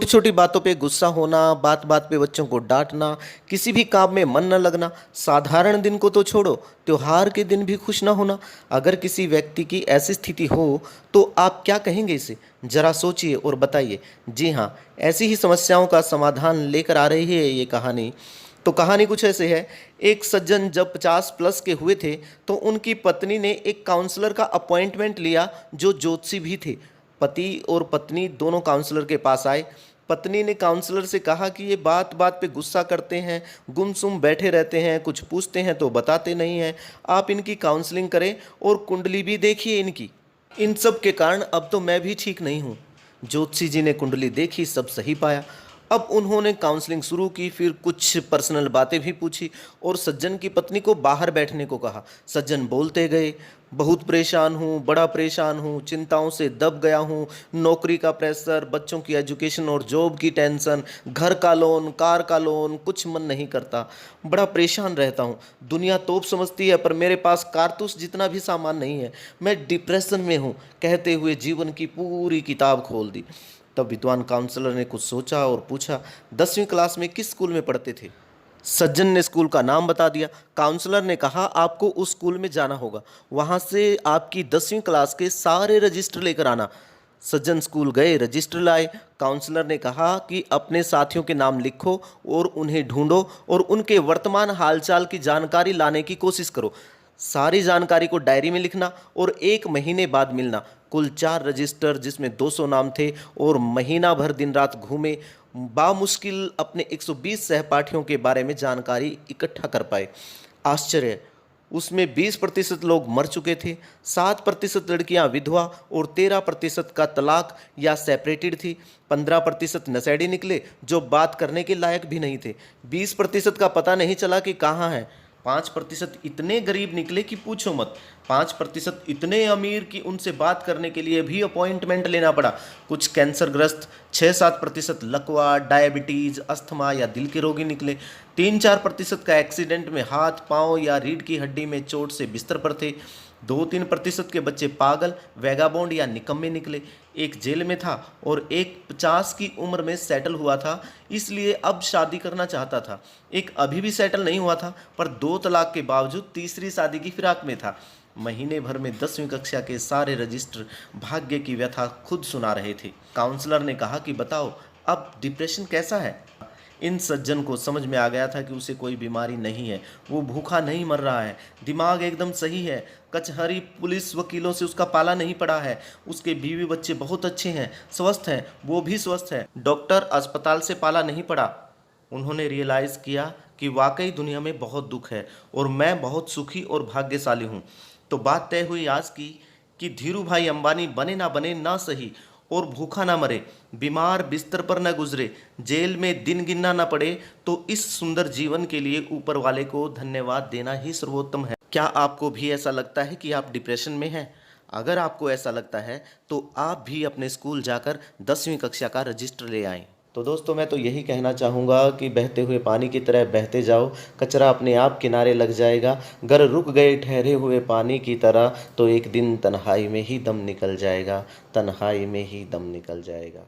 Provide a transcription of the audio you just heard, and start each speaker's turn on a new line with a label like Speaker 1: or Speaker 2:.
Speaker 1: छोटी बातों पे गुस्सा होना, बात बात पे बच्चों को डांटना, किसी भी काम में मन न लगना, साधारण दिन को तो छोड़ो, त्योहार के दिन भी खुश ना होना। अगर किसी व्यक्ति की ऐसी स्थिति हो तो आप क्या कहेंगे इसे? जरा सोचिए और बताइए। जी हाँ, ऐसी ही समस्याओं का समाधान लेकर आ रही है ये कहानी। तो कहानी कुछ ऐसे है। एक सज्जन जब 50 प्लस के हुए थे तो उनकी पत्नी ने एक काउंसलर का अपॉइंटमेंट लिया जो ज्योतिषी भी थे। पति और पत्नी दोनों काउंसलर के पास आए। पत्नी ने काउंसलर से कहा कि ये बात बात पे गुस्सा करते हैं, गुमसुम बैठे रहते हैं, कुछ पूछते हैं तो बताते नहीं हैं। आप इनकी काउंसलिंग करें और कुंडली भी देखिए इनकी। इन सब के कारण अब तो मैं भी ठीक नहीं हूँ। ज्योतिषी जी ने कुंडली देखी, सब सही पाया। अब उन्होंने काउंसलिंग शुरू की, फिर कुछ पर्सनल बातें भी पूछी और सज्जन की पत्नी को बाहर बैठने को कहा। सज्जन बोलते गए, बहुत परेशान हूँ, बड़ा परेशान हूँ, चिंताओं से दब गया हूँ, नौकरी का प्रेशर, बच्चों की एजुकेशन और जॉब की टेंशन, घर का लोन, कार का लोन, कुछ मन नहीं करता, बड़ा परेशान रहता हूँ। दुनिया तोप समझती है पर मेरे पास कारतूस जितना भी सामान नहीं है, मैं डिप्रेशन में हूँ, कहते हुए जीवन की पूरी किताब खोल दी। तब विद्वान काउंसलर ने कुछ सोचा और पूछा, 10वीं क्लास में किस स्कूल में पढ़ते थे? सज्जन ने स्कूल का नाम बता दिया। काउंसलर ने कहा, आपको उस स्कूल में जाना होगा, वहां से आपकी 10वीं क्लास के सारे रजिस्टर लेकर आना। सज्जन स्कूल गए, रजिस्टर लाए। काउंसलर ने कहा कि अपने साथियों के नाम लिखो और उन्हें ढूंढो और उनके वर्तमान हालचाल की जानकारी लाने की कोशिश करो। सारी जानकारी को डायरी में लिखना और 1 महीने बाद मिलना। कुल 4 रजिस्टर जिसमें 200 नाम थे और महीना भर दिन रात घूमे, बामुश्किल अपने 120 सहपाठियों के बारे में जानकारी इकट्ठा कर पाए। आश्चर्य, उसमें 20% लोग मर चुके थे, 7% लड़कियां विधवा और 13% का तलाक या सेपरेटेड थी। 15% नशेड़ी निकले जो बात करने के लायक भी नहीं थे। 20% का पता नहीं चला कि कहाँ है। 5% इतने गरीब निकले कि पूछो मत। 5% इतने अमीर कि उनसे बात करने के लिए भी अपॉइंटमेंट लेना पड़ा। कुछ कैंसरग्रस्त, 6-7% लकवा, डायबिटीज, अस्थमा या दिल के रोगी निकले। 3-4% का एक्सीडेंट में हाथ पांव या रीढ़ की हड्डी में चोट से बिस्तर पर थे। 2-3% के बच्चे पागल, वैगाबॉन्ड या निकम्मे निकले। एक जेल में था और एक 50 की उम्र में सेटल हुआ था, इसलिए अब शादी करना चाहता था। एक अभी भी सेटल नहीं हुआ था पर 2 तलाक के बावजूद तीसरी शादी की फिराक में था। महीने भर में 10वीं कक्षा के सारे रजिस्टर भाग्य की व्यथा खुद सुना रहे थे। काउंसलर ने कहा कि बताओ अब डिप्रेशन कैसा है? इन सज्जन को समझ में आ गया था कि उसे कोई बीमारी नहीं है, वो भूखा नहीं मर रहा है, दिमाग एकदम सही है, कचहरी पुलिस वकीलों से उसका पाला नहीं पड़ा है, उसके बीवी बच्चे बहुत अच्छे हैं, स्वस्थ हैं, वो भी स्वस्थ है, डॉक्टर अस्पताल से पाला नहीं पड़ा। उन्होंने रियलाइज़ किया कि वाकई दुनिया में बहुत दुख है और मैं बहुत सुखी और भाग्यशाली हूँ। तो बात तय हुई आज की कि धीरू भाई अंबानी बने ना बने ना सही और भूखा ना मरे, बीमार बिस्तर पर न गुजरे, जेल में दिन गिनना न पड़े, तो इस सुंदर जीवन के लिए ऊपर वाले को धन्यवाद देना ही सर्वोत्तम है। क्या आपको भी ऐसा लगता है कि आप डिप्रेशन में हैं? अगर आपको ऐसा लगता है तो आप भी अपने स्कूल जाकर 10वीं कक्षा का रजिस्टर ले आएं। तो दोस्तों, मैं तो यही कहना चाहूँगा कि बहते हुए पानी की तरह बहते जाओ, कचरा अपने आप किनारे लग जाएगा। अगर रुक गए ठहरे हुए पानी की तरह तो एक दिन तन्हाई में ही दम निकल जाएगा, तन्हाई में ही दम निकल जाएगा।